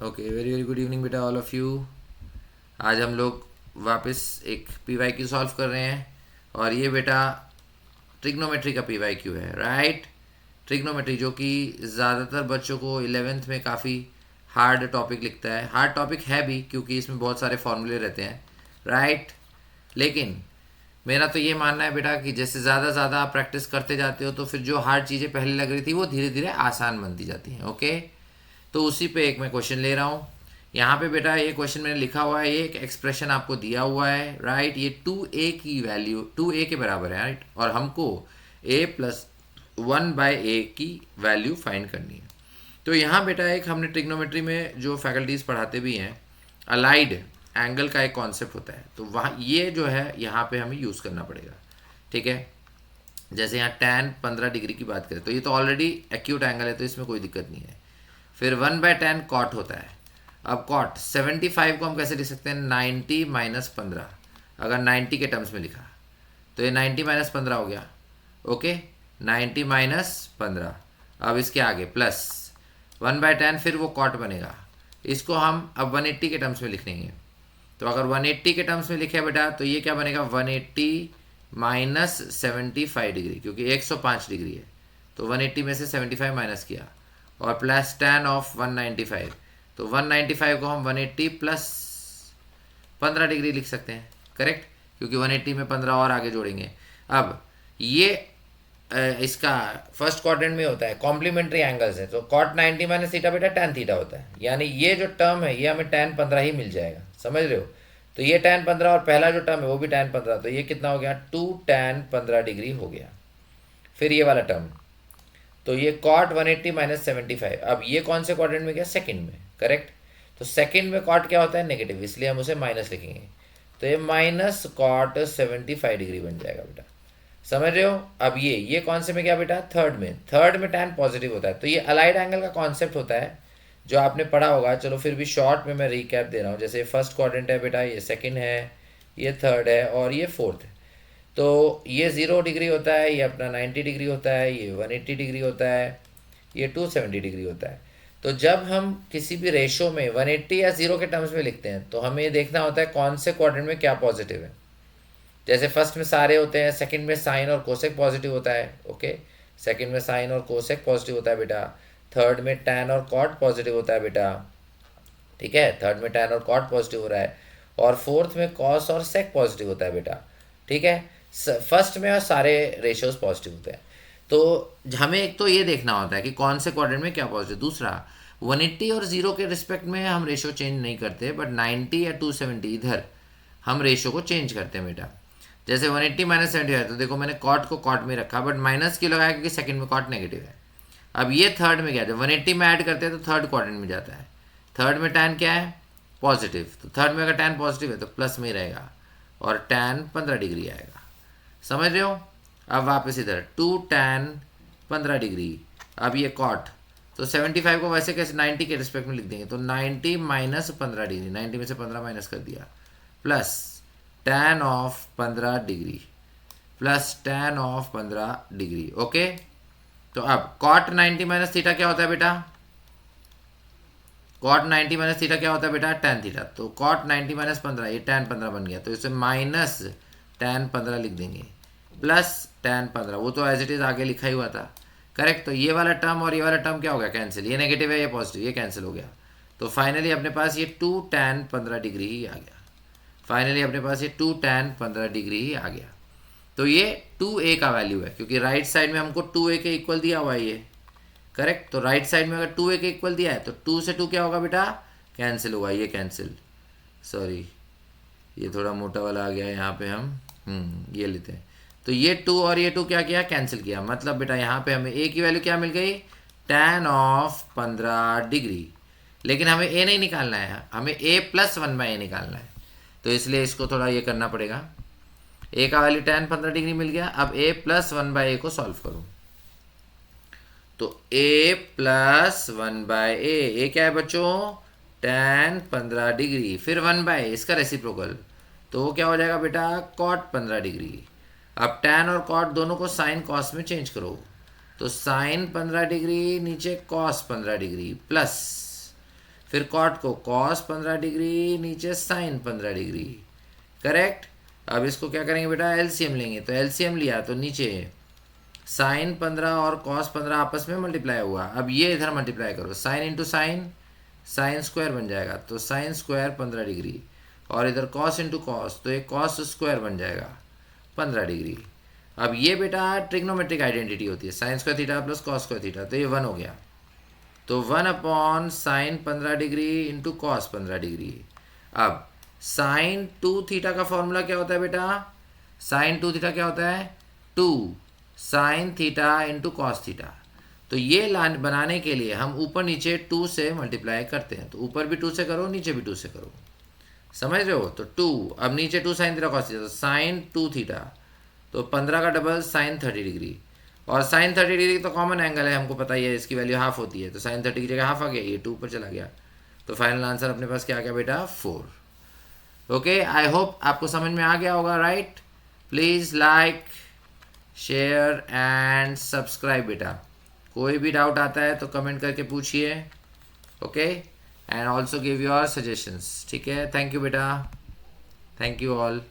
Okay, very very good evening बेटा all of you. आज हम लोग वापस एक पी वाई क्यू सॉल्व कर रहे हैं और ये बेटा ट्रिग्नोमेट्री का पी वाई क्यू है, राइट। ट्रिग्नोमेट्री जो कि ज़्यादातर बच्चों को 11th में काफ़ी हार्ड टॉपिक लिखता है। हार्ड टॉपिक है भी क्योंकि इसमें बहुत सारे फॉर्मूले रहते हैं, राइट। लेकिन मेरा तो ये मानना है बेटा कि जैसे ज़्यादा आप प्रैक्टिस करते जाते हो तो फिर जो हार्ड चीज़ें पहले लग रही थी वो धीरे धीरे आसान बनती जाती हैं, ओके। तो उसी पे एक मैं क्वेश्चन ले रहा हूँ। यहाँ पे बेटा ये क्वेश्चन मैंने लिखा हुआ है, ये एक एक्सप्रेशन आपको दिया हुआ है, राइट। ये 2a की वैल्यू 2a के बराबर है, राइट। और हमको a प्लस 1/a की वैल्यू फाइंड करनी है। तो यहाँ बेटा एक हमने ट्रिग्नोमेट्री में जो फैकल्टीज़ पढ़ाते भी हैं, अलाइड एंगल का एक कॉन्सेप्ट होता है, तो वहाँ ये जो है यहाँ पे हमें यूज़ करना पड़ेगा, ठीक है। जैसे यहाँ tan 15 डिग्री की बात करें तो ये तो ऑलरेडी एक्यूट एंगल है तो इसमें कोई दिक्कत नहीं है। फिर 1/tan कॉट होता है। अब कॉट 75 को हम कैसे लिख सकते हैं, 90 माइनस 15। अगर 90 के टर्म्स में लिखा तो ये 90 माइनस 15 हो गया, ओके। 90 माइनस 15। अब इसके आगे प्लस 1/tan, फिर वो कॉट बनेगा। इसको हम अब 180 के टर्म्स में लिख लेंगे। तो अगर 180 के टर्म्स में लिखे बेटा तो ये क्या बनेगा, 180 माइनस 75 डिग्री, क्योंकि 105 डिग्री है तो 180 में से 75 माइनस किया और प्लस tan ऑफ 195। तो 195 को हम 180 प्लस 15 डिग्री लिख सकते हैं, करेक्ट, क्योंकि 180 में 15 और आगे जोड़ेंगे। अब ये इसका फर्स्ट क्वाड्रेंट में होता है, कॉम्प्लीमेंट्री एंगल्स है, तो कॉट 90 माइनस थीटा बेटा tan थीटा होता है। यानी ये जो टर्म है ये हमें tan 15 ही मिल जाएगा, समझ रहे हो। तो ये tan 15 और पहला जो टर्म है वो भी tan 15, तो ये कितना हो गया, 2 tan 15 डिग्री हो गया। फिर ये वाला टर्म, तो ये कॉट 180 माइनस 75। अब ये कौन से क्वाड्रेंट में गया, सेकंड में, करेक्ट। तो सेकंड में कॉट क्या होता है, नेगेटिव, इसलिए हम उसे माइनस लिखेंगे। तो ये माइनस कॉट 75 डिग्री बन जाएगा बेटा, समझ रहे हो। अब ये कौन से में गया बेटा, थर्ड में। थर्ड में tan पॉजिटिव होता है। तो ये अलाइड एंगल का कॉन्सेप्ट होता है जो आपने पढ़ा होगा। चलो फिर भी शॉर्ट में मैं रिकैप दे रहा हूँ। जैसे फर्स्ट क्वाड्रेंट है बेटा, ये सेकंड है, ये थर्ड है और ये फोर्थ है। तो ये 0 डिग्री होता है, ये अपना 90 डिग्री होता है, ये 180 डिग्री होता है, ये 270 डिग्री होता है। तो जब हम किसी भी रेशो में 180 या 0 के टर्म्स में लिखते हैं तो हमें ये देखना होता है कौन से क्वाड्रेंट में क्या पॉजिटिव है। जैसे फर्स्ट में सारे होते हैं, सेकंड में साइन और कोसेक पॉजिटिव होता है, ओके। सेकंड में साइन और कोसेक पॉजिटिव होता है बेटा। थर्ड में टैन और कॉट पॉजिटिव होता है बेटा, ठीक है। थर्ड में टैन और कॉट पॉजिटिव हो रहा है। और फोर्थ में कॉस और सेक पॉजिटिव होता है बेटा, ठीक है। फर्स्ट में और सारे रेशियोज पॉजिटिव होते हैं। तो हमें एक तो ये देखना होता है कि कौन से क्वाड्रेंट में क्या पॉजिटिव। दूसरा, 180 और 0 के रिस्पेक्ट में हम रेशियो चेंज नहीं करते, बट 90 या 270 इधर हम रेशियो को चेंज करते हैं बेटा। जैसे 180 माइनस 75 है तो देखो मैंने कॉट को कॉट में रखा, बट माइनस क्यों लगाया, क्योंकि सेकंड में कॉट नेगेटिव है। अब ये थर्ड में क्या, जब 180 में ऐड करते हैं तो थर्ड क्वाड्रेंट में जाता है। थर्ड में tan क्या है, पॉजिटिव, तो थर्ड में अगर tan पॉजिटिव है तो प्लस में ही रहेगा और tan 15 डिग्री आएगा, समझ रहे हो। अब वापस इधर 2 tan 15 डिग्री। अब ये कॉट, तो 75 को वैसे कैसे 90 के रिस्पेक्ट में लिख देंगे, तो 90 माइनस 15 डिग्री, 90 में से 15 माइनस कर दिया, plus tan of 15 degree, plus tan of 15 degree, okay. तो अब cot 90 माइनस थीटा क्या होता है बेटा, cot 90 माइनस थीटा क्या होता है बेटा, tan थीटा। तो cot 90 माइनस 15, ये tan 15 बन गया, तो इसे माइनस tan 15 लिख देंगे, प्लस tan 15, वो तो एज इट इज आगे लिखा ही हुआ था, करेक्ट। तो ये वाला टर्म और ये वाला टर्म क्या हो गया, कैंसिल। ये नेगेटिव है, ये पॉजिटिव, ये कैंसिल हो गया। तो फाइनली अपने पास ये 2 tan 15 डिग्री ही आ गया। फाइनली अपने पास ये 2 tan 15 डिग्री ही आ गया। तो ये 2a का वैल्यू है, क्योंकि राइट साइड में हमको 2a के इक्वल दिया हुआ है ये, करेक्ट। तो राइट साइड में अगर 2a के इक्वल दिया है तो 2 से 2 क्या होगा बेटा, कैंसिल होगा, ये कैंसिल, सॉरी ये थोड़ा मोटा वाला आ गया, यहाँ पे हम ये लेते हैं। तो ये 2 और ये 2 क्या किया, कैंसिल किया। मतलब बेटा यहाँ पे हमें a की वैल्यू क्या मिल गई, tan ऑफ 15 डिग्री। लेकिन हमें a नहीं निकालना है, हमें a प्लस 1/a निकालना है, तो इसलिए इसको थोड़ा ये करना पड़ेगा। a का वैल्यू tan 15 डिग्री मिल गया। अब a प्लस 1/a को सॉल्व करूँ तो a प्लस 1/a, a क्या है बच्चों, tan 15 डिग्री, फिर 1/a इसका रेसिप्रोकल, तो वो क्या हो जाएगा बेटा, cot 15 डिग्री। अब tan और cot दोनों को साइन कॉस में चेंज करो, तो साइन 15 डिग्री नीचे cos 15 डिग्री, प्लस फिर कॉट को कॉस 15 डिग्री, नीचे साइन 15 डिग्री, करेक्ट। अब इसको क्या करेंगे बेटा, एलसीएम लेंगे, तो एलसीएम लिया तो नीचे साइन 15 और कॉस 15 आपस में मल्टीप्लाई हुआ। अब ये इधर मल्टीप्लाई करो, sine into sine, sine square बन जाएगा, तो साइन स्क्वायर 15 डिग्री, और इधर कॉस इंटू कॉस, तो एक कॉस स्क्वायर बन जाएगा 15 डिग्री। अब ये बेटा ट्रिग्नोमेट्रिक आइडेंटिटी होती है, sine square theta plus cos square theta, तो ये 1 हो गया। तो 1 upon sine 15 degree into cos 15 degree. अब साइन 2 थीटा का फॉर्मूला क्या होता है बेटा, साइन 2 थीटा क्या होता है, 2 sine theta into cos theta. तो ये लाइन बनाने के लिए हम ऊपर नीचे 2 से मल्टीप्लाई करते हैं, तो ऊपर भी 2 से करो, नीचे भी 2 से करो, समझ रहे हो। तो 2, अब नीचे 2 साइन थीटा कॉस थीटा, तो साइन 2 थीटा, तो 15 का डबल साइन 30 डिग्री, और साइन 30 डिग्री तो कॉमन एंगल है, हमको पता ही है, इसकी वैल्यू हाफ होती है, तो साइन 30 की जगह हाफ आ गया, ये 2 पर चला गया, तो फाइनल आंसर अपने पास क्या आ गया बेटा, 4। ओके, आई होप आपको समझ में आ गया होगा, right. Please like, share and subscribe बेटा। कोई भी डाउट आता है तो कमेंट करके पूछिए, okay, and also give your suggestions, ठीक है। थैंक यू बेटा, थैंक यू ऑल।